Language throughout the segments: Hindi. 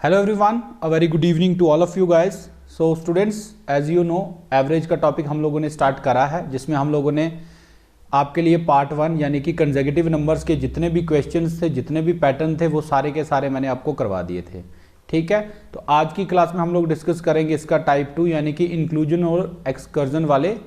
Hello everyone, a very good evening to all of you guys. So students, as you know, average का टॉपिक हम लोगों ने स्टार्ट करा है, जिसमें हम लोगों ने आपके लिए पार्ट 1 यानी कि कंसेक्यूटिव नंबर्स के जितने भी क्वेश्चंस थे, जितने भी पैटर्न थे, वो सारे के सारे मैंने आपको करवा दिए थे। ठीक है, तो आज की क्लास में हम लोग डिस्कस करेंगे इसका टाइप 2 यानी कि इंक्लूजन और एक्सकर्जन वाले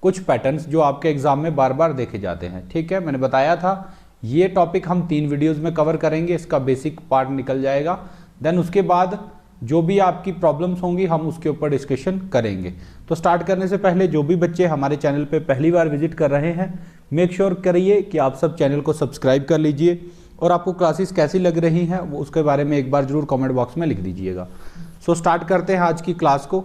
कुछ पैटर्न्स जो आपके एग्जाम में बार बार देखे जाते हैं। ठीक है, मैंने बताया था ये टॉपिक हम 3 वीडियोज़ में कवर करेंगे, इसका बेसिक पार्ट निकल जाएगा। देन उसके बाद जो भी आपकी प्रॉब्लम्स होंगी हम उसके ऊपर डिस्कशन करेंगे। तो स्टार्ट करने से पहले जो भी बच्चे हमारे चैनल पे पहली बार विजिट कर रहे हैं, मेक श्योर करिए कि आप सब चैनल को सब्सक्राइब कर लीजिए और आपको क्लासेस कैसी लग रही हैं वो उसके बारे में एक बार जरूर कमेंट बॉक्स में लिख दीजिएगा। सो स्टार्ट करते हैं आज की क्लास को।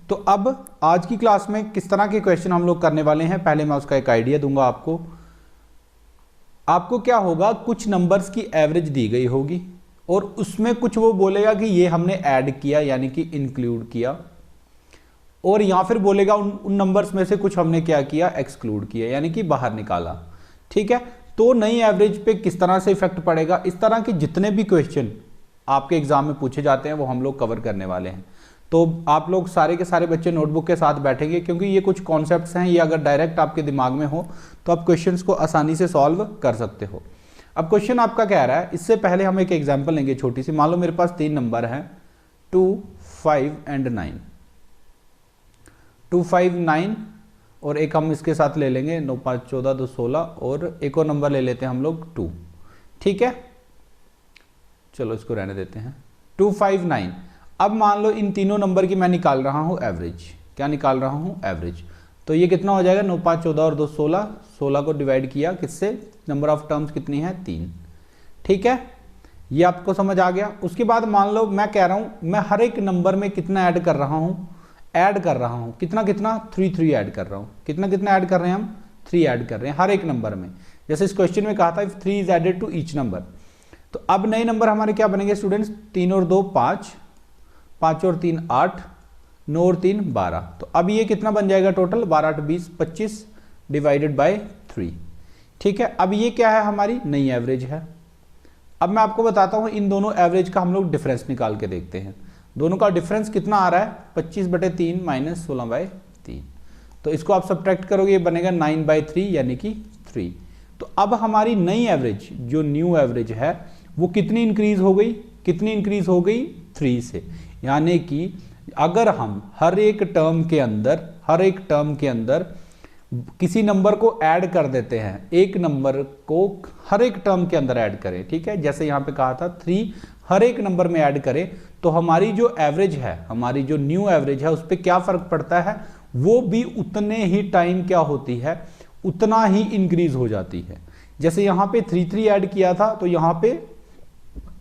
तो अब आज की क्लास में किस तरह के क्वेश्चन हम लोग करने वाले हैं, पहले मैं उसका एक आइडिया दूंगा आपको क्या होगा, कुछ नंबर्स की एवरेज दी गई होगी और उसमें कुछ वो बोलेगा कि ये हमने ऐड किया यानी कि इंक्लूड किया, और या फिर बोलेगा उन नंबर्स में से कुछ हमने क्या किया, एक्सक्लूड किया यानी कि बाहर निकाला। ठीक है, तो नई एवरेज पे किस तरह से इफेक्ट पड़ेगा, इस तरह के जितने भी क्वेश्चन आपके एग्जाम में पूछे जाते हैं वो हम लोग कवर करने वाले हैं। तो आप लोग सारे के सारे बच्चे नोटबुक के साथ बैठेंगे, क्योंकि ये कुछ कॉन्सेप्ट्स हैं, ये अगर डायरेक्ट आपके दिमाग में हो तो आप क्वेश्चंस को आसानी से सॉल्व कर सकते हो। अब क्वेश्चन आपका कह रहा है, इससे पहले हम एक एग्जांपल लेंगे छोटी सी। मान लो मेरे पास 3 नंबर हैं 2, 5 एंड 9। 2, 5, 9 और एक हम इसके साथ ले लेंगे 9, 5, 14, 2, 16 और एक और नंबर ले लेते हैं हम लोग 2। ठीक है, चलो इसको रहने देते हैं। 2, 5, 9। अब मान लो इन तीनों नंबर की मैं निकाल रहा हूं एवरेज। क्या निकाल रहा हूं, एवरेज। तो ये कितना हो जाएगा, 9, 5, 14 और 2, 16। 16 को डिवाइड किया किससे, नंबर ऑफ टर्म्स कितनी है, 3। ठीक है, ये आपको समझ आ गया। उसके बाद मान लो मैं कह रहा हूं मैं हर एक नंबर में कितना ऐड कर रहा हूं, कितना कितना 3 ऐड कर रहा हूं। कितना कितना ऐड कर रहे हैं हम, 3 ऐड कर रहे हैं हर एक नंबर में। जैसे इस क्वेश्चन में कहा था if 3 is added to each number. तो अब नए नंबर हमारे क्या बनेंगे स्टूडेंट्स, 3 और 2 5, 5 और 3 8, 9 और 3 12। तो अब ये कितना बन जाएगा टोटल, 12, 8, 20, 25 डिवाइडेड बाय 3। ठीक है, अब ये क्या है, हमारी नई एवरेज है। अब मैं आपको बताता हूं इन दोनों एवरेज का हम लोग डिफरेंस निकाल के देखते हैं। दोनों का डिफरेंस कितना आ रहा है, 25/3 माइनस 16/3। तो इसको आप सब्ट्रैक्ट करोगे, ये बनेगा 9/3 यानी कि 3। तो अब हमारी नई एवरेज जो न्यू एवरेज है वो कितनी इंक्रीज हो गई, 3 से। यानी कि अगर हम हर एक टर्म के अंदर किसी नंबर को ऐड कर देते हैं, एक नंबर को हर एक टर्म के अंदर ऐड करें, ठीक है, जैसे यहां पे कहा था 3 हर एक नंबर में ऐड करें, तो हमारी जो एवरेज है, हमारी जो न्यू एवरेज है, उस पर क्या फर्क पड़ता है, वो भी उतने ही टाइम क्या होती है, उतना ही इंक्रीज हो जाती है। जैसे यहां पे 3 ऐड किया था तो यहां पे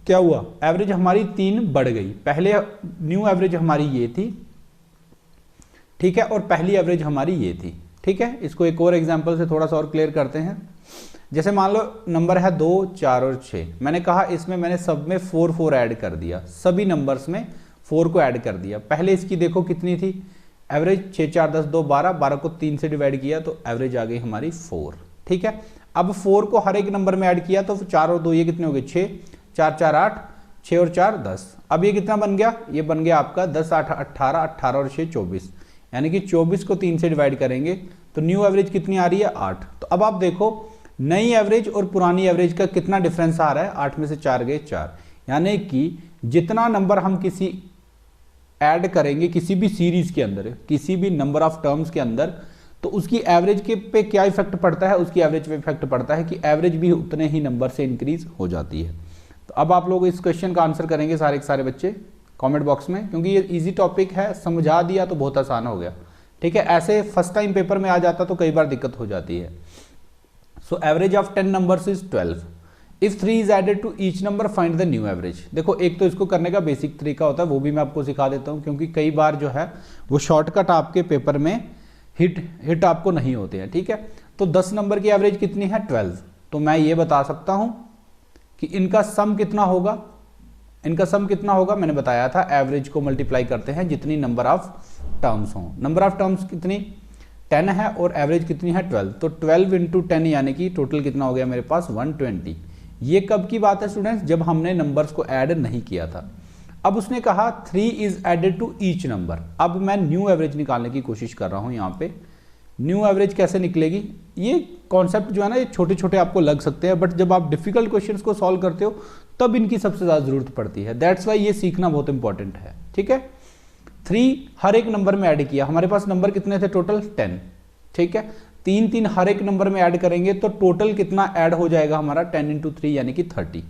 क्या हुआ, एवरेज हमारी 3 बढ़ गई। पहले न्यू एवरेज हमारी ये थी, ठीक है, और पहली एवरेज हमारी ये थी। ठीक है, इसको एक और एग्जांपल से थोड़ा सा और क्लियर करते हैं। जैसे मान लो नंबर है 2, 4 और 6। मैंने कहा इसमें मैंने सब में 4 ऐड कर दिया, सभी नंबर्स में 4 को ऐड कर दिया। पहले इसकी देखो कितनी थी एवरेज, 6, 4, 10, 2, 12। 12 को 3 से डिवाइड किया तो एवरेज आ गई हमारी 4। ठीक है, अब 4 को हर एक नंबर में ऐड किया तो 4 और 2 ये कितने हो गए, 6, 4, 4, 8, 6 और 4 10। अब ये कितना बन गया, ये बन गया आपका 10, 8, 18, 18 और 6 24। यानी कि 24 को 3 से डिवाइड करेंगे तो न्यू एवरेज कितनी आ रही है, 8। तो अब आप देखो नई एवरेज और पुरानी एवरेज का कितना डिफरेंस आ रहा है, 8 में से 4 गए 4। यानी कि जितना नंबर हम किसी ऐड करेंगे किसी भी सीरीज के अंदर, किसी भी नंबर ऑफ टर्म्स के अंदर, तो उसकी एवरेज के पे क्या इफेक्ट पड़ता है, उसकी एवरेज पे इफेक्ट पड़ता है कि एवरेज भी उतने ही नंबर से इंक्रीज हो जाती है। तो अब आप लोग इस क्वेश्चन का आंसर करेंगे सारे के सारे बच्चे कमेंट बॉक्स में, क्योंकि ये इजी टॉपिक है, समझा दिया तो बहुत आसान हो गया। ठीक है, ऐसे फर्स्ट टाइम पेपर में आ जाता तो कई बार दिक्कत हो जाती है। So average of 10 numbers is 12। If 3 is added to each number find the new average. देखो एक तो इसको करने का बेसिक तरीका होता है, वो भी मैं आपको सिखा देता हूं, क्योंकि कई बार जो है वो शॉर्टकट आपके पेपर में हिट आपको नहीं होते हैं। ठीक है, तो 10 नंबर की एवरेज कितनी है, 12। तो मैं ये बता सकता हूं कि इनका सम कितना होगा, मैंने बताया था एवरेज को मल्टीप्लाई करते हैं जितनी नंबर ऑफ टर्म्स हों। नंबर ऑफ टर्म्स कितनी 10 है और एवरेज कितनी है 12। तो 12 × 10 यानी कि टोटल कितना हो गया मेरे पास 120। ये कब की बात है स्टूडेंट्स? जब हमने नंबर्स को ऐड नहीं किया था। अब उसने कहा 3 is added to each number. अब मैं न्यू एवरेज निकालने की कोशिश कर रहा हूं यहाँ पे। न्यू एवरेज कैसे निकलेगी? ये कॉन्सेप्ट जो है ना, ये छोटे छोटे आपको लग सकते हैं, बट जब आप डिफिकल्ट क्वेश्चंस को सॉल्व करते हो तब इनकी सबसे ज़्यादा जरूरत पड़ती है। दैट्स वाई ये सीखना बहुत इंपॉर्टेंट है। ठीक है, 3 हर एक नंबर में ऐड किया। हमारे पास नंबर कितने थे टोटल? 10। ठीक है, 3 हर एक नंबर में ऐड करेंगे तो टोटल कितना ऐड हो जाएगा हमारा? 10 इंटू 3 यानी कि 30।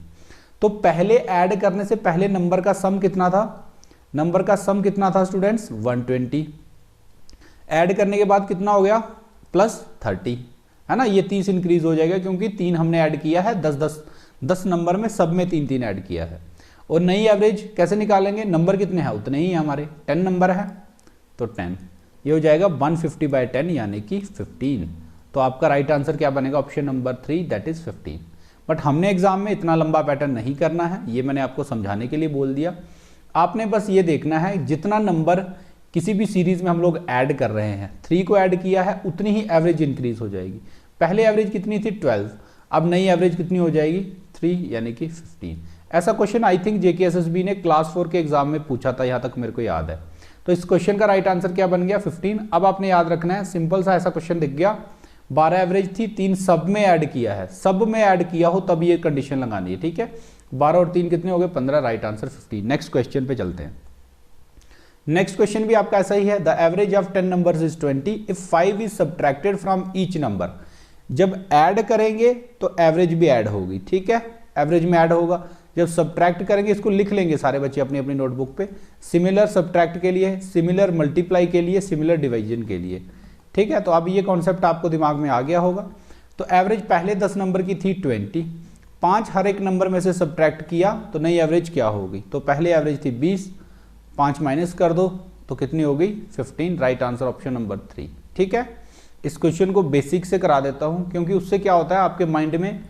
तो पहले ऐड करने से पहले नंबर का सम कितना था? नंबर का सम कितना था स्टूडेंट्स? 120। ऐड करने के बाद कितना हो गया? प्लस 30, है ना। ये 30 इंक्रीज हो जाएगा क्योंकि 3 हमने ऐड किया है, 10 नंबर में सब में 3 ऐड किया है। और नई एवरेज कैसे निकालेंगे? नंबर कितने हैं उतने ही है हमारे, 10 नंबर है तो 10, ये हो जाएगा 150/10 यानी कि 15। तो आपका राइट आंसर क्या बनेगा? Option number 3 that is 15। But हमने एग्जाम में इतना लंबा पैटर्न नहीं करना है, ये मैंने आपको समझाने के लिए बोल दिया। आपने बस ये देखना है जितना नंबर किसी भी सीरीज में हम लोग ऐड कर रहे हैं, 3 को ऐड किया है उतनी ही एवरेज इंक्रीज हो जाएगी। पहले एवरेज कितनी थी? 12, अब नई एवरेज कितनी हो जाएगी? 3 यानी कि 15। ऐसा क्वेश्चन आई थिंक JKSSB ने क्लास 4 के एग्जाम में पूछा था, यहाँ तक मेरे को याद है। तो इस क्वेश्चन का राइट आंसर क्या बन गया? 15। अब आपने याद रखना है, सिंपल सा ऐसा क्वेश्चन दिख गया, 12 एवरेज थी, 3 सब में ऐड किया है, सब में ऐड किया हो तब ये कंडीशन लगानी है। ठीक है, 12 और 3 कितने हो गए? 15, राइट आंसर 15। नेक्स्ट क्वेश्चन पे चलते हैं। नेक्स्ट क्वेश्चन भी आपका ऐसा ही है। The average of 10 numbers is 20 if 5 is subtracted from each number. जब ऐड करेंगे तो एवरेज भी ऐड होगी। ठीक है, एवरेज में ऐड होगा। जब सब्ट्रैक्ट करेंगे, इसको लिख लेंगे सारे बच्चे अपनी अपनी नोटबुक पे, सिमिलर सब्ट्रैक्ट के लिए, सिमिलर मल्टीप्लाई के लिए, सिमिलर डिवीजन के लिए। ठीक है, तो अब ये कॉन्सेप्ट आपको दिमाग में आ गया होगा। तो एवरेज पहले 10 नंबर की थी 20, 5 हर एक नंबर में से सब्ट्रैक्ट किया तो नई एवरेज क्या होगी? तो पहले एवरेज थी 20, 5 माइनस कर दो तो कितनी हो गई? 15, राइट आंसर ऑप्शन नंबर 3। ठीक है, इस क्वेश्चन को बेसिक से करा देता हूं क्योंकि उससे क्या होता है आपके माइंड में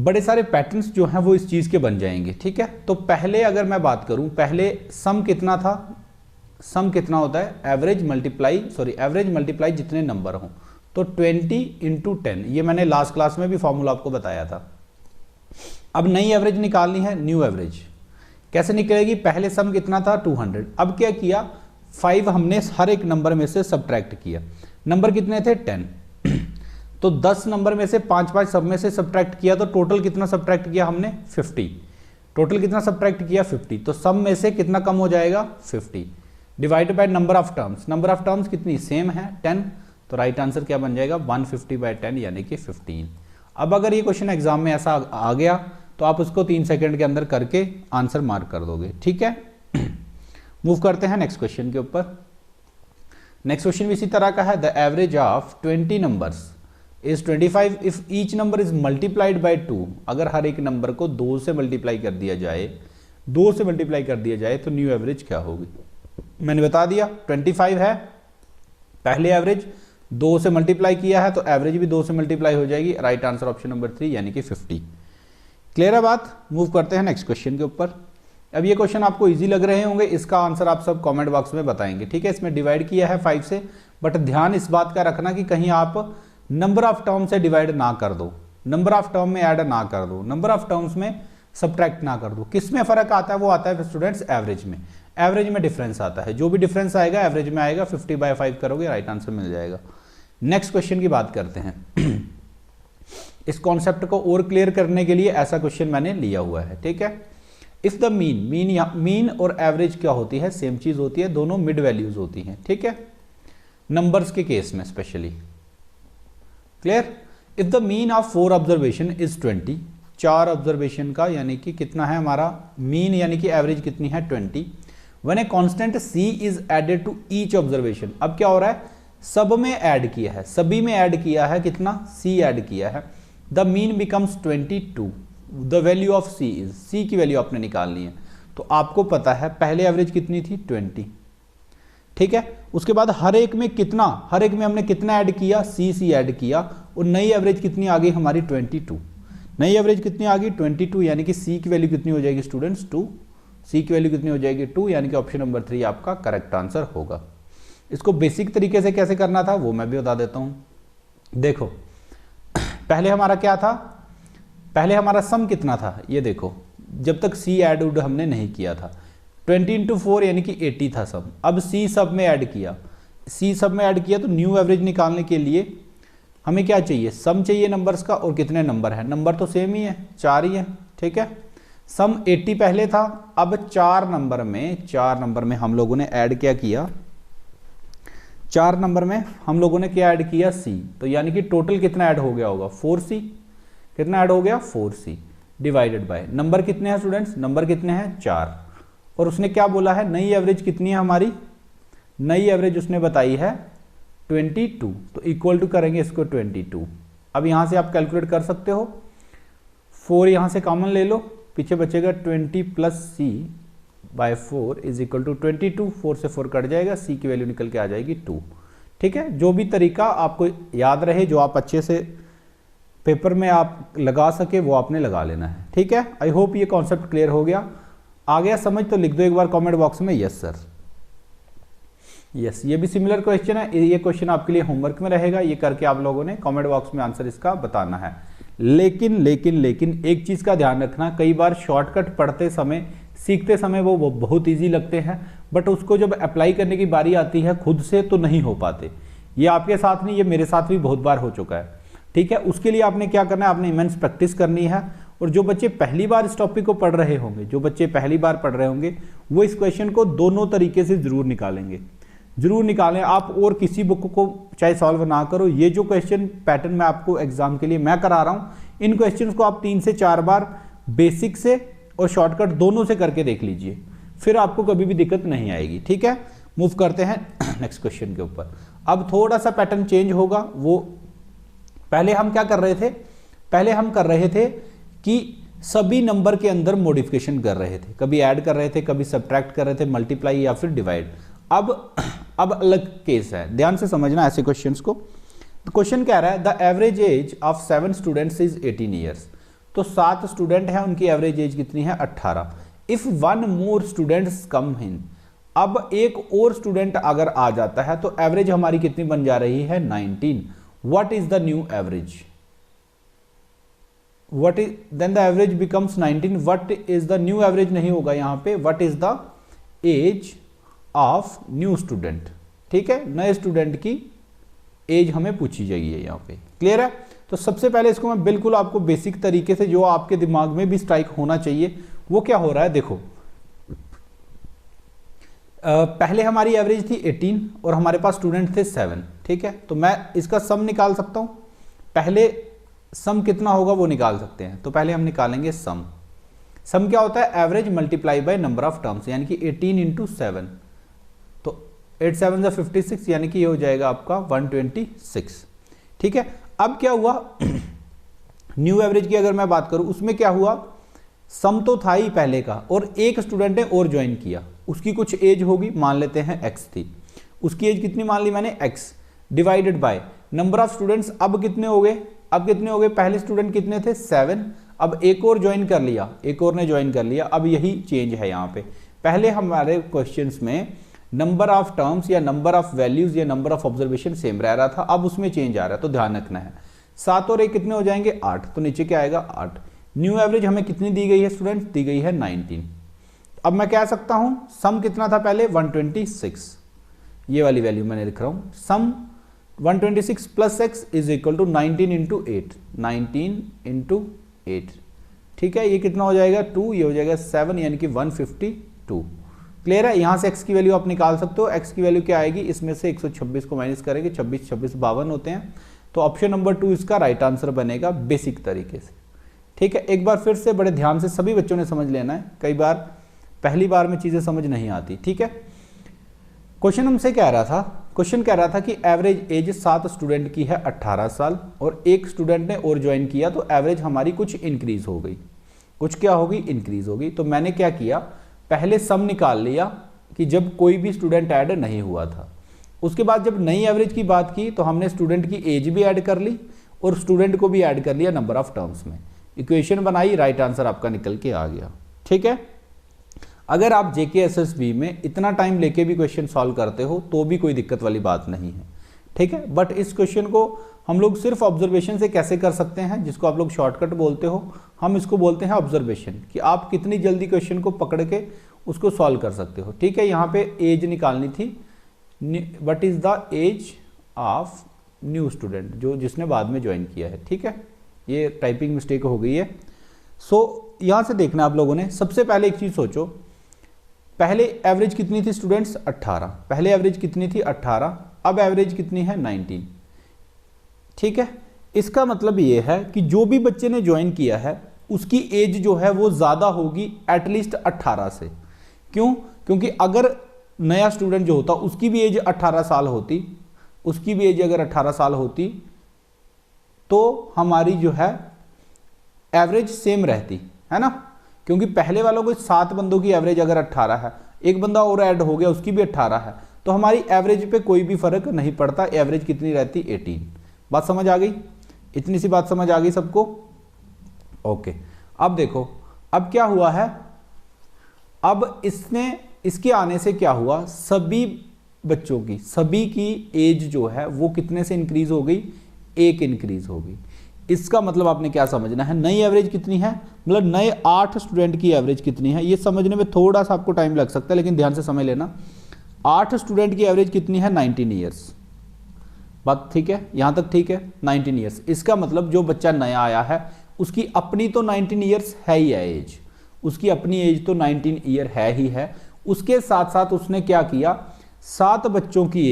बड़े सारे पैटर्न्स जो हैं वो इस चीज के बन जाएंगे। ठीक है, तो पहले अगर मैं बात करूं, पहले सम कितना था? सम कितना होता है? एवरेज मल्टीप्लाई जितने नंबर हों, तो 20 इंटू 10, ये मैंने लास्ट क्लास में भी फॉर्मूला आपको बताया था। अब नई एवरेज निकालनी है, न्यू एवरेज कैसे निकलेगी? पहले सम कितना था? 200। अब क्या किया? 5 हमने हर एक नंबर में से सब्ट्रैक्ट किया। नंबर कितने थे? 10। तो 10 नंबर में से 5 सब में से सब्ट्रैक्ट किया तो टोटल कितना सब्ट्रैक्ट किया हमने? 50। टोटल कितना सब्ट्रैक्ट किया? 50। तो सम में से कितना कम हो जाएगा? 50 divide by number of terms. Number of terms कितनी? सेम है, 10। तो राइट आंसर क्या बन जाएगा? 150/10 यानी कि 15। अब अगर ये क्वेश्चन एग्जाम में ऐसा आ गया तो आप उसको 3 सेकंड के अंदर करके आंसर मार्क कर दोगे। ठीक है, मूव करते हैं नेक्स्ट क्वेश्चन के ऊपर। नेक्स्ट क्वेश्चन भी इसी तरह का है। The average of 20 numbers is 25 if each number is multiplied by 2। अगर हर एक नंबर को 2 से मल्टीप्लाई कर दिया जाए, तो न्यू एवरेज क्या होगी? मैंने बता दिया 25 है, पहले एवरेज 2 से मल्टीप्लाई किया है तो एवरेज भी 2 से मल्टीप्लाई हो जाएगी। राइट आंसर ऑप्शन नंबर 3 यानी कि 50। क्लियर है बात? मूव करते हैं नेक्स्ट क्वेश्चन के ऊपर। अब ये क्वेश्चन आपको इजी लग रहे होंगे, इसका आंसर आप सब कमेंट बॉक्स में बताएंगे। ठीक है, इसमें डिवाइड किया है 5 से, बट ध्यान इस बात का रखना कि कहीं आप नंबर ऑफ टर्म से डिवाइड ना कर दो, नंबर ऑफ टर्म में ऐड ना कर दो, नंबर ऑफ टर्म्स में सब्ट्रैक्ट ना कर दो। किस में फर्क आता है? वो आता है स्टूडेंट्स एवरेज में। एवरेज में डिफरेंस आता है, जो भी डिफरेंस आएगा एवरेज में आएगा। 50/5 करोगे, राइट आंसर मिल जाएगा। नेक्स्ट क्वेश्चन की बात करते हैं। इस कॉन्सेप्ट को और क्लियर करने के लिए ऐसा क्वेश्चन मैंने लिया हुआ है। ठीक है, इफ द मीन और एवरेज क्या होती है? सेम चीज होती है, दोनों मिड वैल्यूज होती हैं। ठीक है, नंबर्स के केस में specially. Clear? If the mean of 4 observation is 20, 4 observation का यानी कि कितना है हमारा मीन, यानी कि एवरेज कितनी है? 20। When a constant c is added to each observation. अब क्या हो रहा है? सब में ऐड किया है, सभी में ऐड किया है, कितना? c ऐड किया है। The mean becomes 22। The value of c is, c की वैल्यू आपने निकालनी है। तो आपको पता है पहले एवरेज कितनी थी? 20। ठीक है, उसके बाद हर एक में हमने कितना ऐड किया? c ऐड किया, और नई एवरेज कितनी आ गई हमारी? 22। नई एवरेज कितनी आ गई? 22, यानी कि c की वैल्यू कितनी हो जाएगी स्टूडेंट्स? 2। c की वैल्यू कितनी हो जाएगी? 2, यानी कि ऑप्शन नंबर 3 आपका करेक्ट आंसर होगा। इसको बेसिक तरीके से कैसे करना था वो मैं भी बता देता हूं। देखो, पहले हमारा क्या था? पहले हमारा सम कितना था, ये देखो, जब तक सी ऐड उड हमने नहीं किया था 20 इंटू 4 यानी कि 80 था सम। अब सी सब में ऐड किया, सी सब में ऐड किया तो न्यू एवरेज निकालने के लिए हमें क्या चाहिए, सम चाहिए नंबर्स का, और कितने नंबर है, नंबर तो सेम ही है, 4 ही है, ठीक है। सम 80 पहले था, अब 4 नंबर में हम लोगों ने ऐड क्या किया, 4 नंबर में हम लोगों ने क्या ऐड किया, सी। तो यानी कि टोटल कितना ऐड हो गया होगा, 4c। कितना ऐड हो गया, 4c डिवाइडेड बाय नंबर कितने हैं स्टूडेंट्स, नंबर कितने हैं, 4। और उसने क्या बोला है, नई एवरेज कितनी है हमारी, नई एवरेज उसने बताई है 22। तो इक्वल टू करेंगे इसको 22। अब यहां से आप कैलकुलेट कर सकते हो, 4 यहां से कॉमन ले लो, पीछे बचेगा 20 plus C by 4 is equal to 22। 4 से 4 कट जाएगा, सी की वैल्यू निकल के आ जाएगी 2। ठीक है, जो भी तरीका आपको याद रहे, जो आप अच्छे से पेपर में आप लगा सके, वो आपने लगा लेना है। ठीक है, आई होप ये कॉन्सेप्ट क्लियर हो गया। आ गया समझ तो लिख दो एक बार कमेंट बॉक्स में यस सर। यस, ये भी सिमिलर क्वेश्चन है, ये क्वेश्चन आपके लिए होमवर्क में रहेगा, ये करके आप लोगों ने कमेंट बॉक्स में आंसर इसका बताना है। लेकिन एक चीज का ध्यान रखना, कई बार शॉर्टकट पढ़ते समय, सीखते समय वो बहुत इजी लगते हैं, बट उसको जब अप्लाई करने की बारी आती है खुद से तो नहीं हो पाते। ये आपके साथ नहीं, ये मेरे साथ भी बहुत बार हो चुका है। ठीक है, उसके लिए आपने क्या करना है, आपने इमेंस प्रैक्टिस करनी है। और जो बच्चे पहली बार इस टॉपिक को पढ़ रहे होंगे, वो इस क्वेश्चन को दोनों तरीके से जरूर निकालेंगे, जरूर निकालें आप। और किसी बुक को चाहे सॉल्व ना करो, ये जो क्वेश्चन पैटर्न मैं आपको एग्जाम के लिए मैं करा रहा हूं, इन क्वेश्चंस को आप 3 से 4 बार बेसिक से और शॉर्टकट दोनों से करके देख लीजिए, फिर आपको कभी भी दिक्कत नहीं आएगी। ठीक है, मूव करते हैं नेक्स्ट क्वेश्चन के ऊपर। अब थोड़ा सा पैटर्न चेंज होगा। वो पहले हम क्या कर रहे थे, पहले हम कर रहे थे कि सभी नंबर के अंदर मॉडिफिकेशन कर रहे थे, कभी ऐड कर रहे थे, कभी सब्ट्रैक्ट कर रहे थे, मल्टीप्लाई या फिर डिवाइड। अब अलग केस है, ध्यान से समझना ऐसे क्वेश्चंस को। क्वेश्चन कह रहा है the average age of 7 students is 18 years. तो 7 स्टूडेंट हैं, उनकी एवरेज एज कितनी है, 18। इफ 1 मोर स्टूडेंट्स कम इन, अब एक और स्टूडेंट अगर आ जाता है तो एवरेज हमारी कितनी बन जा रही है, 19। What is the new average, what is then the average becomes 19। What is the new average नहीं होगा यहां पे, what is the age of new student. ठीक है, नए स्टूडेंट की एज हमें पूछी जाएगी यहां पे, क्लियर है। तो सबसे पहले इसको मैं बिल्कुल आपको बेसिक तरीके से, जो आपके दिमाग में भी स्ट्राइक होना चाहिए, वो क्या हो रहा है, देखो पहले हमारी एवरेज थी 18 और हमारे पास स्टूडेंट थे 7। ठीक है, तो मैं इसका सम निकाल सकता हूं। पहले सम कितना होगा वो निकाल सकते हैं, तो पहले हम निकालेंगे सम। सम क्या होता है, average multiply by number of terms, यानी कि 18 इंटू 7, तो 8 7 56, यानी कि ये हो जाएगा आपका 126। ठीक है, अब क्या हुआ न्यू एवरेज की अगर मैं बात करूं, उसमें क्या हुआ, सम तो था ही पहले का, और एक स्टूडेंट ने और ज्वाइन किया, उसकी कुछ एज होगी, मान लेते हैं x थी, उसकी एज कितनी मान ली मैंने, x, divided by number of students. अब कितने हो गए, पहले स्टूडेंट कितने थे, 7, अब एक और ज्वाइन कर लिया, एक और ने ज्वाइन कर लिया। अब यही चेंज है यहाँ पे, पहले हमारे क्वेश्चंस में नंबर ऑफ टर्म्स या नंबर ऑफ वैल्यूज या नंबर ऑफ ऑब्जर्वेशन सेम रह रहा था, अब उसमें चेंज आ रहा है, तो ध्यान रखना है। 7 और 1 कितने हो जाएंगे, 8, तो नीचे क्या आएगा, 8। न्यू एवरेज हमें कितनी दी गई है स्टूडेंट्स, दी गई है 19। अब मैं कह सकता हूं सम कितना था पहले, 126, ये वाली वैल्यू मैंने लिख रहा हूं, sum 126 plus x is equal to 19 into 8, 19 into 8। ठीक है, ये कितना हो जाएगा, 2, ये हो जाएगा 7, यानी कि 152। क्लियर है, यहां से x की वैल्यू आप निकाल सकते हो। x की वैल्यू क्या आएगी, इसमें से 126 को माइनस करेंगे, 26 26 52 होते हैं, तो ऑप्शन नंबर 2 इसका राइट आंसर बनेगा बेसिक तरीके से। ठीक है, एक बार फिर से बड़े ध्यान से सभी बच्चों ने समझ लेना है, कई बार पहली बार में चीजें समझ नहीं आती। ठीक है, क्वेश्चन हमसे कह रहा था, क्वेश्चन कह रहा था कि एवरेज एज 7 स्टूडेंट की है 18 साल, और एक स्टूडेंट ने और ज्वाइन किया, तो एवरेज हमारी कुछ इंक्रीज हो गई, कुछ क्या होगी, इंक्रीज होगी। तो मैंने क्या किया, पहले सम निकाल लिया कि जब कोई भी स्टूडेंट ऐड नहीं हुआ था। उसके बाद जब नई एवरेज की बात की तो हमने स्टूडेंट की एज भी ऐड कर ली और स्टूडेंट को भी ऐड कर लिया नंबर ऑफ टर्म्स में, इक्वेशन बनाई, राइट आंसर आपका निकल के आ गया। ठीक है, अगर आप JKSSB में इतना टाइम लेके भी क्वेश्चन सॉल्व करते हो तो भी कोई दिक्कत वाली बात नहीं है। ठीक है, बट इस क्वेश्चन को हम लोग सिर्फ ऑब्जर्वेशन से कैसे कर सकते हैं, जिसको आप लोग शॉर्टकट बोलते हो, हम इसको बोलते हैं ऑब्जर्वेशन, कि आप कितनी जल्दी क्वेश्चन को पकड़ के उसको सॉल्व कर सकते हो। ठीक है, यहाँ पे एज निकालनी थी, what is the age of new student, जो जिसने बाद में ज्वाइन किया है। ठीक है, ये टाइपिंग मिस्टेक हो गई है। सो यहाँ से देखना आप लोगों ने, सबसे पहले एक चीज सोचो, पहले एवरेज कितनी थी स्टूडेंट्स 18, पहले एवरेज कितनी थी 18, अब एवरेज कितनी है 19। ठीक है, इसका मतलब ये है कि जो भी बच्चे ने ज्वाइन किया है उसकी एज जो है वो ज्यादा होगी एटलीस्ट 18 से। क्यों? क्योंकि अगर नया स्टूडेंट जो होता उसकी भी एज 18 साल होती, उसकी भी एज अगर 18 साल होती तो हमारी जो है एवरेज सेम रहती है ना, क्योंकि पहले वालों को 7 बंदों की एवरेज अगर 18 है, एक बंदा और ऐड हो गया उसकी भी 18 है, तो हमारी एवरेज पे कोई भी फर्क नहीं पड़ता, एवरेज कितनी रहती 18। बात समझ आ गई? इतनी सी बात समझ आ गई सबको? ओके, अब देखो अब क्या हुआ है, अब इसके आने से क्या हुआ, सभी बच्चों की, सभी की एज जो है वो कितने से इंक्रीज हो गई, 1 इंक्रीज हो गई। इसका मतलब आपने क्या समझना है, नई एवरेज कितनी है, मतलब नए 8 स्टूडेंट की एवरेज कितनी है। ये समझने में थोड़ा सा आपको टाइम लग सकता है, लेकिन ध्यान से समझ लेना। 8 स्टूडेंट की एवरेज कितनी है 19 ईयर्स। बात ठीक है, यहां तक ठीक है, 19 ईयर्स। इसका मतलब जो बच्चा नया आया है उसकी अपनी तो 19 ईयर्स है ही है एज, उसकी अपनी एज तो 19 ईयर है ही है। उसके साथ साथ उसने क्या किया, 7 बच्चों की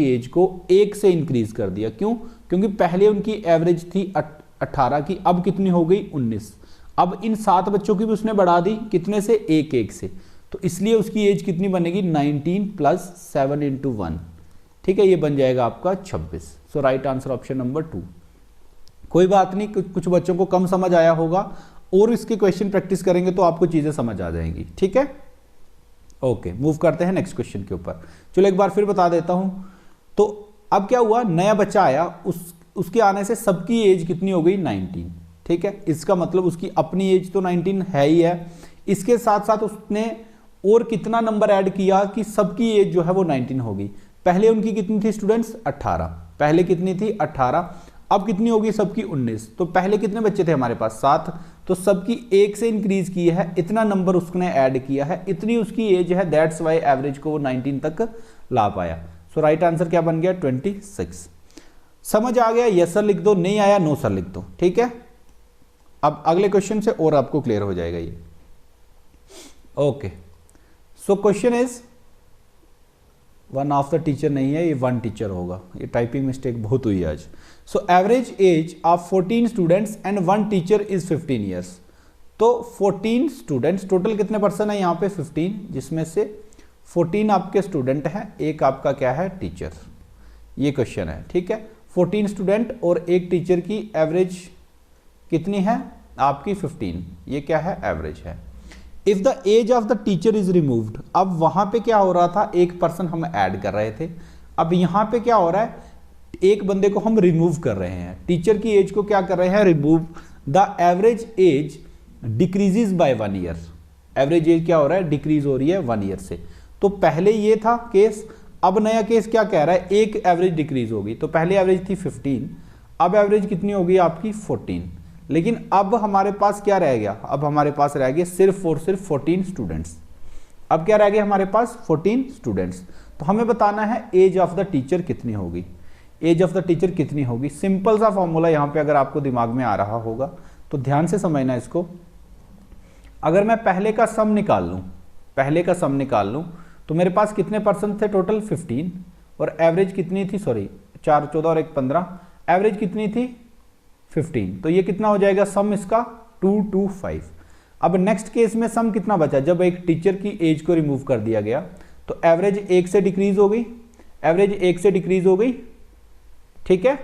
एज को 1 से इंक्रीज कर दिया। क्यों? क्योंकि पहले उनकी एवरेज थी 18 की, अब कितनी हो गई 19। अब इन 7 बच्चों की भी उसने बढ़ा दी, कितने से, 1 से, तो इसलिए उसकी एज कितनी बनेगी 19 + 7 × 1। ठीक है, ये बन जाएगा आपका 26। सो राइट आंसर ऑप्शन नंबर 2। कोई बात नहीं, कुछ बच्चों को कम समझ आया होगा, और इसके क्वेश्चन प्रैक्टिस करेंगे तो आपको चीजें समझ आ जाएंगी। ठीक है, ओके, मूव करते हैं नेक्स्ट क्वेश्चन के ऊपर। चलो एक बार फिर बता देता हूं। तो अब क्या हुआ, नया बच्चा आया, उसके आने से सबकी एज कितनी हो गई 19। ठीक है, इसका मतलब उसकी अपनी एज तो 19 है ही है, इसके साथ साथ उसने और कितना नंबर ऐड किया कि सबकी एज जो है वो 19 होगी। पहले उनकी कितनी थी स्टूडेंट्स 18, पहले कितनी थी 18, अब कितनी होगी सबकी 19। तो पहले कितने बच्चे थे हमारे पास 7, तो सबकी 1 से इंक्रीज की है, इतना नंबर उसने ऐड किया है, इतनी उसकी एज है, दैट्स वाई एवरेज को वो 19 तक ला पाया। सो राइट आंसर क्या बन गया 26। समझ आ गया? यस सर लिख दो, नहीं आया नो सर लिख दो। ठीक है, अब अगले क्वेश्चन से और आपको क्लियर हो जाएगा ये। Okay, so question is, one of the teacher नहीं है, ये वन टीचर होगा, ये टाइपिंग मिस्टेक बहुत हुई आज। So average age of 14 students and 1 teacher is 15 years. तो 14 स्टूडेंट्स, टोटल कितने पर्सन है यहाँ पे 15, जिसमें से 14 आपके स्टूडेंट हैं, एक आपका क्या है टीचर। ये क्वेश्चन है। ठीक है, 14 स्टूडेंट और 1 टीचर की एवरेज कितनी है आपकी 15, ये क्या है एवरेज है। If the age of the teacher is removed, अब वहां पे क्या हो रहा था, एक पर्सन हम ऐड कर रहे थे, अब यहां पे क्या हो रहा है, एक बंदे को हम रिमूव कर रहे हैं, टीचर की एज को क्या कर रहे हैं remove. The average as decreases bye 1 year, average age क्या हो रहा है डिक्रीज हो रही है 1 ईयर से। तो पहले ये था केस, अब नया केस क्या कह रहा है, एक एवरेज डिक्रीज होगी। तो पहले एवरेज थी 15, अब एवरेज कितनी होगी आपकी 14, लेकिन अब हमारे पास क्या रह गया, अब हमारे पास रह गए सिर्फ और सिर्फ 14 स्टूडेंट्स। अब क्या रह गए हमारे पास 14 स्टूडेंट्स। तो हमें बताना है एज ऑफ द टीचर कितनी होगी, एज ऑफ द टीचर कितनी होगी। सिंपल सा फॉर्मूला यहां पे अगर आपको दिमाग में आ रहा होगा तो ध्यान से समझना इसको। अगर मैं पहले का सम निकाल लूं, पहले का सम निकाल लूं, तो मेरे पास कितने पर्सन थे टोटल 15, और एवरेज कितनी थी, सॉरी 4 14 और 1 15, एवरेज कितनी थी 15। तो ये कितना हो जाएगा सम इसका 225। अब नेक्स्ट केस में सम कितना बचा, जब एक टीचर की एज को रिमूव कर दिया गया तो एवरेज 1 से डिक्रीज हो गई, एवरेज 1 से डिक्रीज हो गई। ठीक है,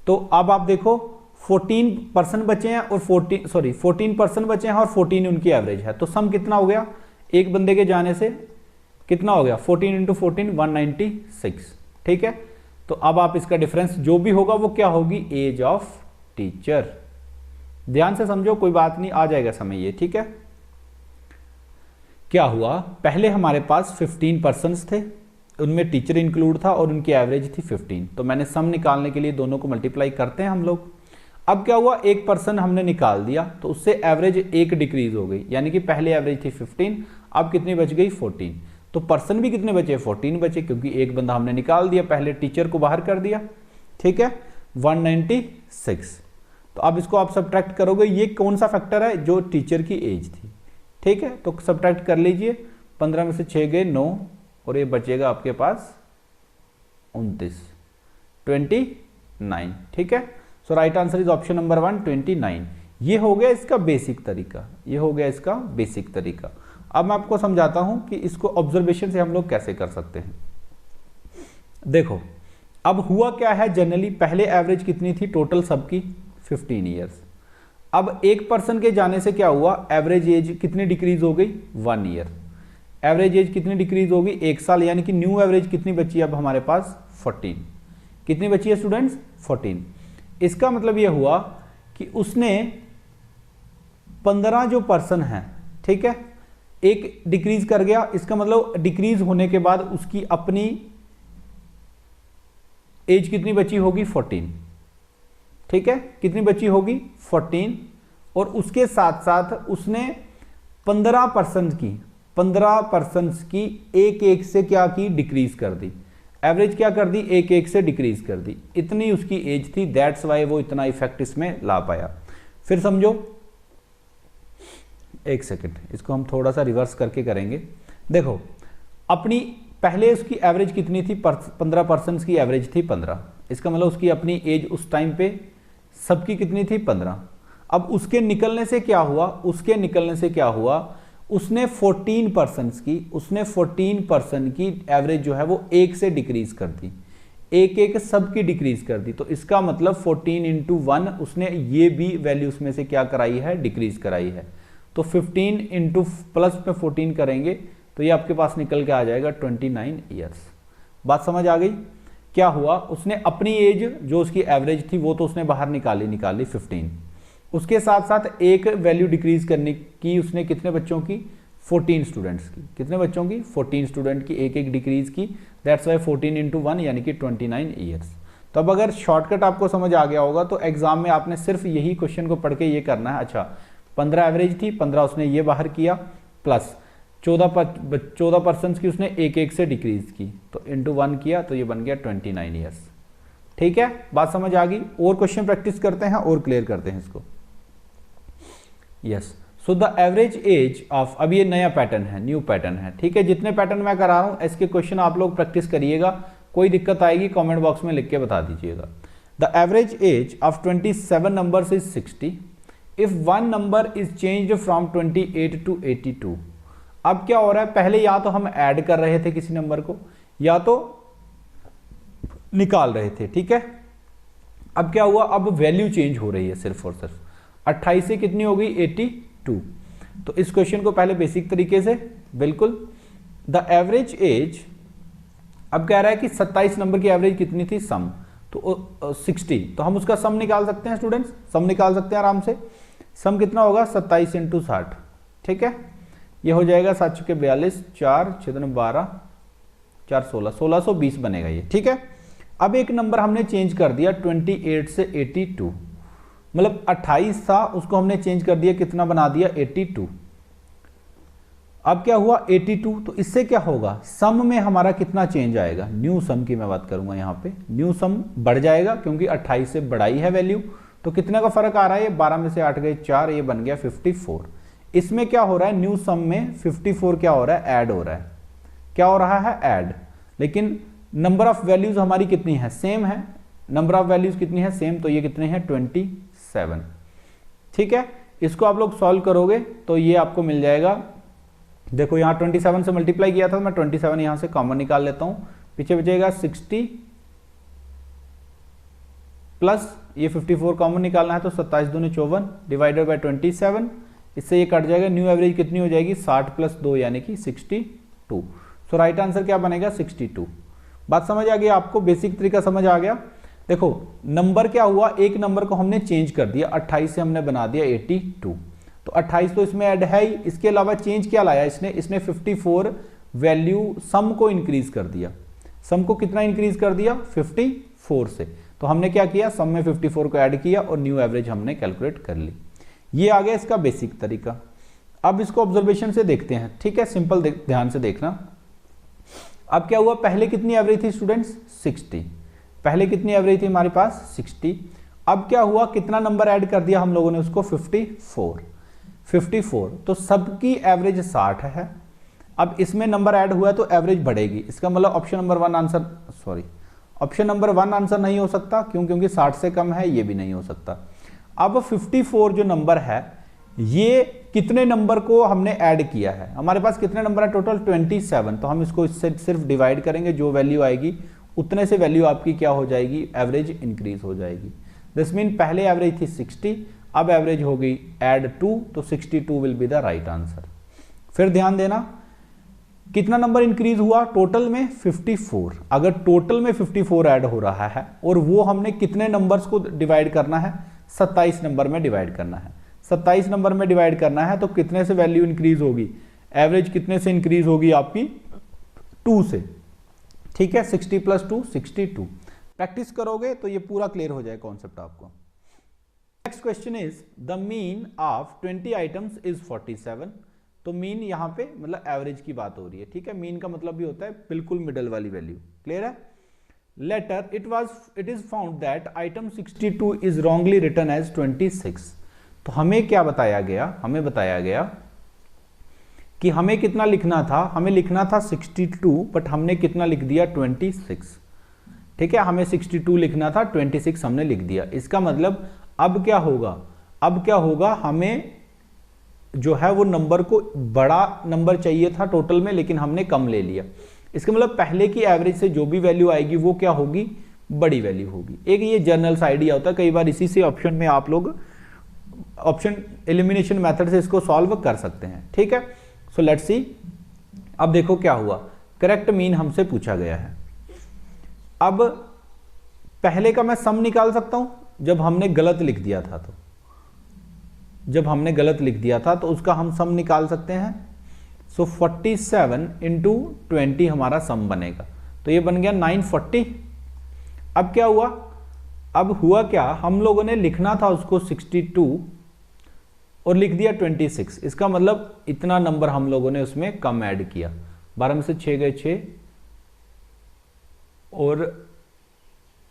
तो अब आप देखो 14 पर्सन बचे हैं और 14 पर्सन बचे हैं और 14 उनकी एवरेज है। तो सम कितना हो गया, एक बंदे के जाने से कितना हो गया 14 × 14 196। ठीक है, तो अब आप इसका डिफरेंस जो भी होगा वो क्या होगी एज ऑफ टीचर। ध्यान से समझो, कोई बात नहीं, आ जाएगा समय ये। ठीक है, क्या हुआ, पहले हमारे पास 15 पर्सन्स थे, उनमें टीचर इंक्लूड था और उनकी एवरेज थी 15। तो मैंने सम निकालने के लिए दोनों को मल्टीप्लाई करते हैं हम लोग। अब क्या हुआ, एक पर्सन हमने निकाल दिया तो उससे एवरेज एक डिक्रीज हो गई, यानी कि पहले एवरेज थी 15, अब कितनी बच गई 14। तो पर्सन भी कितने बचे, 14 बचे, क्योंकि एक बंदा हमने निकाल दिया, पहले टीचर को बाहर कर दिया। ठीक है, 196। तो अब इसको आप सब्ट्रैक्ट करोगे, ये कौन सा फैक्टर है, जो टीचर की एज थी। ठीक है, तो सब्ट्रैक्ट कर लीजिए, 15 में से 6 गए 9 और ये बचेगा आपके पास 29, 29। ठीक है, so right answer is option number 1, 29। ये हो गया इसका बेसिक तरीका, ये हो गया इसका बेसिक तरीका। अब मैं आपको समझाता हूं कि इसको ऑब्जर्वेशन से हम लोग कैसे कर सकते हैं। देखो अब हुआ क्या है, जनरली पहले एवरेज कितनी थी टोटल सबकी, 15 ईयर्स। अब एक पर्सन के जाने से क्या हुआ, एवरेज एज कितनी डिक्रीज हो गई, 1 ईयर। एवरेज एज कितनी डिक्रीज होगी, 1 साल, यानी कि न्यू एवरेज कितनी बची है अब हमारे पास, 14। कितनी बची है स्टूडेंट्स, 14। इसका मतलब यह हुआ कि उसने 15 जो पर्सन है, ठीक है, एक डिक्रीज कर गया। इसका मतलब डिक्रीज होने के बाद उसकी अपनी एज कितनी बची होगी, 14। ठीक है, कितनी बची होगी, 14। और उसके साथ साथ उसने 15 पर्सन की एक एक से क्या की, डिक्रीज कर दी। एवरेज क्या कर दी, एक एक से डिक्रीज कर दी। इतनी उसकी एज थी, दैट्स वाई वो इतना इफेक्ट इसमें ला पाया। फिर समझो, एक सेकंड, इसको हम थोड़ा सा रिवर्स करके करेंगे। देखो अपनी पहले उसकी एवरेज कितनी थी, 15 पर्सन की एवरेज थी 15। इसका मतलब उसकी अपनी एज उस टाइम पे सबकी कितनी थी, 15। अब उसके निकलने से क्या हुआ, उसने 14 पर्सन की एवरेज जो है वो एक से डिक्रीज कर दी, एक एक सबकी डिक्रीज कर दी। तो इसका मतलब 14 इंटू 1 उसने ये भी वैल्यू उसमें से क्या कराई है, डिक्रीज कराई है। तो 15 इंटू प्लस में 14 करेंगे तो ये आपके पास निकल के आ जाएगा 29 ईयर्स। बात समझ आ गई। क्या हुआ, उसने अपनी एज जो उसकी एवरेज थी वो तो उसने बाहर निकाली 15। उसके साथ साथ एक वैल्यू डिक्रीज करने की उसने कितने बच्चों की, 14 स्टूडेंट्स की। कितने बच्चों की, 14 स्टूडेंट की एक एक डिक्रीज की। दैट्स वाई 14 इंटू 1 यानी कि 29 ईयर्स। तो अब अगर शॉर्टकट आपको समझ आ गया होगा तो एग्जाम में आपने सिर्फ यही क्वेश्चन को पढ़ के ये करना है, अच्छा 15 एवरेज थी, 15 उसने ये बाहर किया, प्लस 14 पर्सन की उसने एक एक से डिक्रीज की, तो इंटू 1 किया तो ये बन गया 29 ईयर्स। ठीक है, बात समझ आ गई। और क्वेश्चन प्रैक्टिस करते हैं और क्लियर करते हैं इसको। Yes, so the average age of, अब ये नया पैटर्न है, न्यू पैटर्न है। ठीक है, जितने पैटर्न मैं करा रहा हूं इसके क्वेश्चन आप लोग प्रैक्टिस करिएगा, कोई दिक्कत आएगी कमेंट बॉक्स में लिख के बता दीजिएगा। The average age of 27 numbers is 60 if one number is changed from 28 to 82। अब क्या हो रहा है, पहले या तो हम ऐड कर रहे थे किसी नंबर को या तो निकाल रहे थे। ठीक है, अब क्या हुआ, अब वैल्यू चेंज हो रही है सिर्फ और सिर्फ। 28 से कितनी हो गई, 82। तो इस क्वेश्चन को पहले बेसिक तरीके से, बिल्कुल, द एवरेज एज, अब कह रहा है कि 27 नंबर की एवरेज कितनी थी, सम, तो 60। तो हम उसका सम निकाल सकते हैं स्टूडेंट्स, सम निकाल सकते हैं आराम से। सम कितना होगा, 27 इंटू 60। ठीक है, ये हो जाएगा 7 चुके 42, 4 6 12, 4 16, 1620 बनेगा ये। ठीक है, अब एक नंबर हमने चेंज कर दिया 28 से 82, मतलब 28 था उसको हमने चेंज कर दिया, कितना बना दिया, 82। अब क्या हुआ, 82। तो इससे क्या होगा, सम में हमारा कितना चेंज आएगा, न्यू सम की मैं बात करूंगा यहाँ पे, न्यू सम बढ़ जाएगा क्योंकि 28 से बढ़ाई है वैल्यू। तो कितने का फर्क आ रहा है, 12 में से 8 गए 4, ये बन गया 54। इसमें क्या हो रहा है, न्यू सम में 54 क्या हो रहा है, ऐड हो रहा है। क्या हो रहा है, ऐड। लेकिन नंबर ऑफ वैल्यूज हमारी कितनी है, सेम है। नंबर ऑफ वैल्यूज कितनी है, सेम। तो ये कितने हैं, 27। ठीक है, इसको आप लोग सॉल्व करोगे तो ये आपको मिल जाएगा। देखो यहाँ 27 से मल्टीप्लाई किया था, मैं 27 यहां से कॉमन निकाल लेता हूं, पीछे बचेगा 60 प्लस ये 54 कॉमन निकालना है, तो 27 दूनी 54 डिवाइडेड बाय 27, इससे ये कट जाएगा। न्यू एवरेज कितनी हो जाएगी, 60 प्लस 2 यानी कि 62। सो राइट आंसर क्या बनेगा, 62। बात समझ आ गई आपको, बेसिक तरीका समझ आ गया। देखो नंबर क्या हुआ, एक नंबर को हमने चेंज कर दिया, 28 से हमने बना दिया 82। तो 28 तो इसमें ऐड है ही, इसके अलावा चेंज क्या लाया इसने 54 वैल्यू सम को इंक्रीज कर दिया। सम को कितना इंक्रीज कर दिया, 54 से। तो हमने क्या किया, सम में 54 को ऐड किया और न्यू एवरेज हमने कैलकुलेट कर ली। ये आ गया इसका बेसिक तरीका। अब इसको ऑब्जर्वेशन से देखते हैं, ठीक है, सिंपल ध्यान से देखना। अब क्या हुआ, पहले कितनी एवरेज थी स्टूडेंट्स, 60। पहले कितनी एवरेज थी हमारे पास, 60। अब क्या हुआ, कितना नंबर ऐड कर दिया हम लोगों ने उसको, 54। तो सबकी एवरेज 60 है। अब इसमें नंबर ऐड हुआ है तो एवरेज बढ़ेगी। इसका मतलब option number 1 answer, sorry option number 1 answer नहीं हो सकता, क्यों, क्योंकि 60 से कम है, ये भी नहीं हो सकता। अब 54 जो नंबर है, ये कितने नंबर को हमने ऐड किया है, हमारे पास कितने नंबर है टोटल, 27। तो हम इसको इससे सिर्फ डिवाइड करेंगे, जो वैल्यू आएगी उतने से वैल्यू आपकी क्या हो जाएगी, एवरेज इंक्रीज हो जाएगी। दिस मीन पहले एवरेज थी 60, अब एवरेज हो गई ऐड 2, तो 62 will be the right answer. फिर ध्यान देना, कितना नंबर इंक्रीज हुआ टोटल में, 54। अगर टोटल में 54 ऐड हो रहा है और वो हमने कितने नंबर्स को डिवाइड करना है, 27 नंबर में डिवाइड करना है। 27 नंबर में डिवाइड करना है तो कितने से वैल्यू इंक्रीज होगी, एवरेज कितने से इंक्रीज होगी आपकी, 2 से, ठीक है, 60 + 2 62। प्रैक्टिस करोगे तो ये पूरा क्लियर हो जाए कॉन्सेप्ट आपको। Next question is the mean of 20 items is 47। तो मीन यहां पे मतलब एवरेज की बात हो रही है, ठीक है। मीन का मतलब भी होता है बिल्कुल मिडल वाली वैल्यू, क्लियर है। Later it is found that item 62 is wrongly written as 26। तो हमें क्या बताया गया, हमें बताया गया कि हमें कितना लिखना था, हमें लिखना था 62, बट हमने कितना लिख दिया, 26, ठीक है। हमें 62 लिखना था, 26 हमने लिख दिया। इसका मतलब अब क्या होगा, अब क्या होगा, हमें जो है वो नंबर को बड़ा नंबर चाहिए था टोटल में, लेकिन हमने कम ले लिया। इसका मतलब पहले की एवरेज से जो भी वैल्यू आएगी वो क्या होगी, बड़ी वैल्यू होगी। एक ये जनरल सा आइडिया होता है, कई बार इसी से ऑप्शन में आप लोग ऑप्शन एलिमिनेशन मेथड से इसको सॉल्व कर सकते हैं, ठीक है। सो लेट्स सी, अब देखो क्या हुआ, करेक्ट मीन हमसे पूछा गया है। अब पहले का मैं सम निकाल सकता हूं, जब हमने गलत लिख दिया था, तो जब हमने गलत लिख दिया था तो उसका हम सम निकाल सकते हैं। सो 47 × 20 हमारा सम बनेगा, तो ये बन गया 940। अब क्या हुआ, अब हुआ क्या, हम लोगों ने लिखना था उसको 62 और लिख दिया 26। इसका मतलब इतना नंबर हम लोगों ने उसमें कम ऐड किया। 12 में से 6 गए 6, और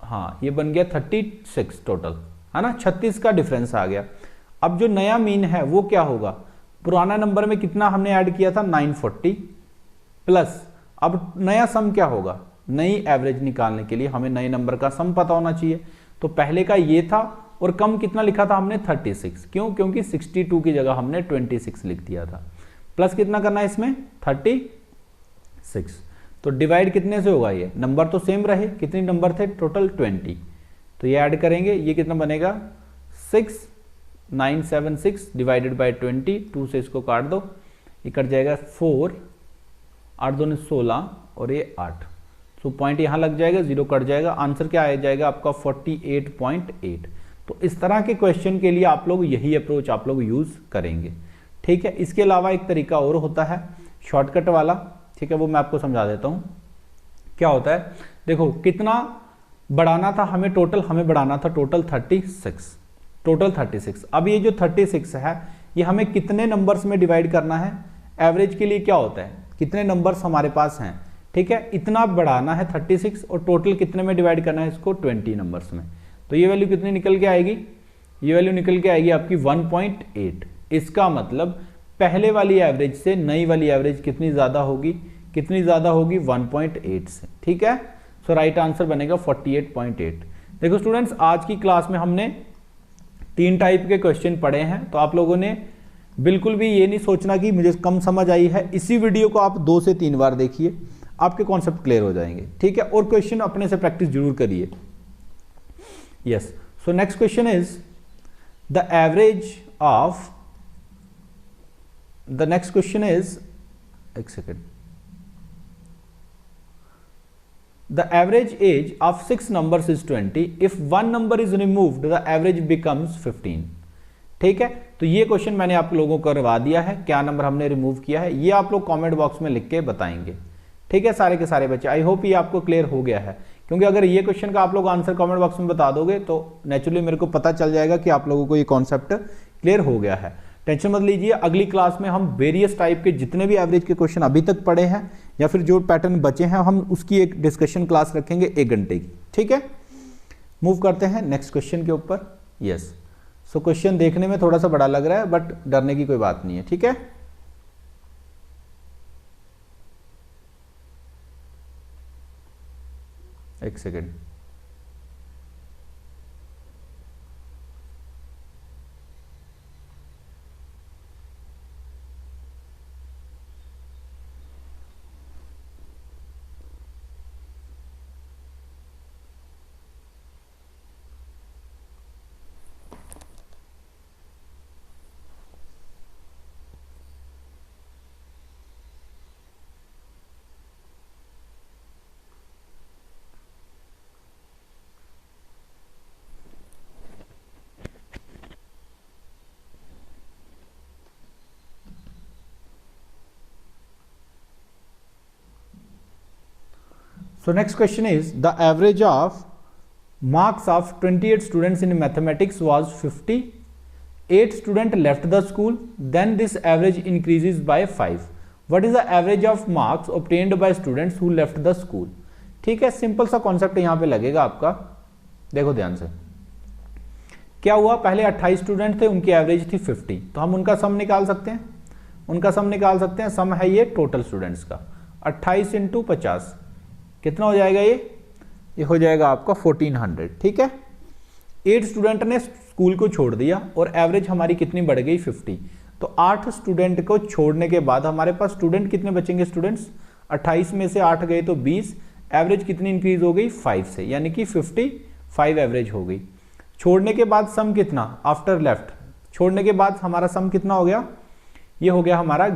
हाँ ये बन गया 36 टोटल, है ना, 36 का डिफरेंस आ गया। अब जो नया मीन है वो क्या होगा, पुराना नंबर में कितना हमने ऐड किया था, 940 प्लस अब नया सम क्या होगा, नई एवरेज निकालने के लिए हमें नए नंबर का सम पता होना चाहिए। तो पहले का ये था और कम कितना लिखा था हमने, 36। क्यों, क्योंकि 62 की जगह हमने 26 लिख दिया था। प्लस कितना करना है इसमें, 36। तो डिवाइड कितने से होगा, ये नंबर तो सेम रहे, कितने नंबर थे टोटल, 20। तो ये ऐड करेंगे, ये कितना बनेगा, 6976 डिवाइडेड बाय 20। 2 से इसको काट दो, ये कट जाएगा 4, 8 दूनी 16 और ये 8। सो पॉइंट यहाँ लग जाएगा, 0 कट जाएगा, आंसर क्या आ जाएगा आपका 48.8। तो इस तरह के क्वेश्चन के लिए आप लोग यही अप्रोच आप लोग यूज करेंगे, ठीक है। इसके अलावा एक तरीका और होता है शॉर्टकट वाला, ठीक है, वो मैं आपको समझा देता हूं। क्या होता है, देखो कितना बढ़ाना था हमें टोटल, हमें बढ़ाना था टोटल 36, टोटल 36। अब ये जो 36 है ये हमें कितने नंबर्स में डिवाइड करना है, एवरेज के लिए क्या होता है, कितने नंबर्स हमारे पास हैं, ठीक है, इतना बढ़ाना है 36 और टोटल कितने में डिवाइड करना है इसको, 20 नंबर्स में। तो ये वैल्यू कितनी निकल के आएगी, ये वैल्यू निकल के आएगी आपकी 1.8। इसका मतलब पहले वाली एवरेज से नई वाली एवरेज कितनी ज्यादा होगी, कितनी ज्यादा होगी, 1.8 से, ठीक है। सो राइट आंसर बनेगा 48.8। देखो स्टूडेंट्स, आज की क्लास में हमने 3 टाइप के क्वेश्चन पढ़े हैं, तो आप लोगों ने बिल्कुल भी ये नहीं सोचना कि मुझे कम समझ आई है। इसी वीडियो को आप 2 से 3 बार देखिए, आपके कॉन्सेप्ट क्लियर हो जाएंगे, ठीक है। और क्वेश्चन अपने से प्रैक्टिस जरूर करिए। Yes, so next question is the average of, the next question is, एक second, the average age of 6 numbers is 20. If one number is removed, the average becomes 15. ठीक है, तो ये क्वेश्चन मैंने आप लोगों को करवा दिया है। क्या नंबर हमने रिमूव किया है ये आप लोग कमेंट बॉक्स में लिख के बताएंगे, ठीक है सारे के सारे बच्चे। आई होप ये आपको क्लियर हो गया है, क्योंकि अगर ये क्वेश्चन का आप लोग आंसर कमेंट बॉक्स में बता दोगे तो नेचुरली मेरे को पता चल जाएगा कि आप लोगों को ये कॉन्सेप्ट क्लियर हो गया है। टेंशन मत लीजिए, अगली क्लास में हम वेरियस टाइप के जितने भी एवरेज के क्वेश्चन अभी तक पढ़े हैं या फिर जो पैटर्न बचे हैं, हम उसकी एक डिस्कशन क्लास रखेंगे 1 घंटे की। ठीक है, मूव करते हैं नेक्स्ट क्वेश्चन के ऊपर। यस, सो क्वेश्चन देखने में थोड़ा सा बड़ा लग रहा है बट डरने की कोई बात नहीं है। ठीक है, एक second. So next question is, the average of marks of 28 students in mathematics was 50. 8 students left the school, then this average increases by 5. What is the average of marks obtained by students who left the school? ठीक है, सिंपल सा कॉन्सेप्ट यहाँ पे लगेगा आपका, देखो ध्यान से। क्या हुआ, पहले 28 स्टूडेंट थे, उनकी एवरेज थी 50, तो हम उनका सम निकाल सकते हैं। उनका सम निकाल सकते हैं, सम है ये टोटल स्टूडेंट्स का, 28 × 50 कितना हो जाएगा, ये हो जाएगा आपका 1400। ठीक है, 8 स्टूडेंट ने स्कूल को छोड़ दिया और एवरेज हमारी कितनी बढ़ गई, 50। तो 8 स्टूडेंट को छोड़ने के बाद हमारे पास स्टूडेंट कितने बचेंगे, स्टूडेंट्स 28 में से 8 गए तो 20, एवरेज कितनी इंक्रीज हो गई, 5 से, यानी कि 55 एवरेज हो गई। छोड़ने के बाद सम कितना, आफ्टर लेफ्ट, छोड़ने के बाद हमारा सम कितना हो गया, ये हो गया हमारा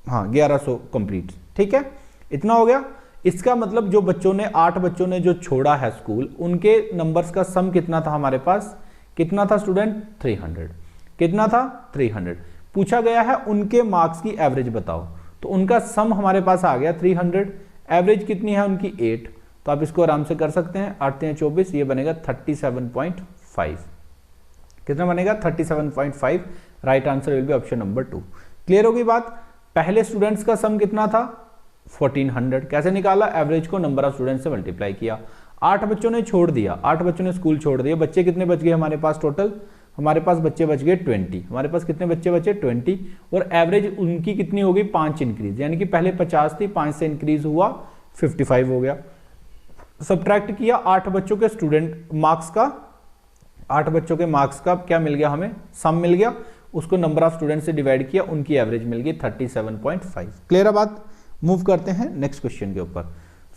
1100 कंप्लीट। ठीक है, इतना हो गया। इसका मतलब जो बच्चों ने 8 बच्चों ने जो छोड़ा है स्कूल, उनके नंबर्स का सम कितना था हमारे पास, कितना था स्टूडेंट, 300। कितना था, 300। पूछा गया है उनके मार्क्स की एवरेज बताओ, तो उनका सम हमारे पास आ गया 300, एवरेज कितनी है उनकी 8, तो आप इसको आराम से कर सकते हैं, 8 × 24, ये बनेगा 37.5। कितना बनेगा, 37.5। Right answer will be option number 2। Clear होगी बात। पहले स्टूडेंट्स का सम कितना था, 1400। कैसे निकाला, एवरेज को नंबर ऑफ स्टूडेंट से मल्टीप्लाई किया। 8 बच्चों ने छोड़ दिया, 8 बच्चों ने स्कूल छोड़ दिया, बच्चे कितने बच गए हमारे पास टोटल, हमारे पास बच्चे बच गए 20। हमारे पास कितने बच्चे बचे, 20, और एवरेज उनकी कितनी हो गई, 5 इंक्रीज, यानी कि पहले 50 थी, 5 से इंक्रीज हुआ 55 हो गया। सब्ट्रैक्ट किया 8 बच्चों के स्टूडेंट मार्क्स का, 8 बच्चों के मार्क्स का क्या मिल गया हमें, सम मिल गया, उसको नंबर ऑफ स्टूडेंट से डिवाइड किया, उनकी एवरेज मिल गई 37.5। क्लियर है बात। मूव करते हैं नेक्स्ट क्वेश्चन के ऊपर।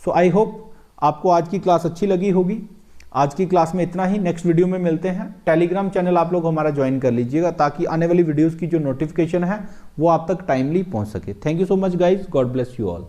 सो आई होप आपको आज की क्लास अच्छी लगी होगी। आज की क्लास में इतना ही, नेक्स्ट वीडियो में मिलते हैं। टेलीग्राम चैनल आप लोग हमारा ज्वाइन कर लीजिएगा ताकि आने वाली वीडियोस की जो नोटिफिकेशन है वो आप तक टाइमली पहुंच सके। Thank you so much guys, God bless you all.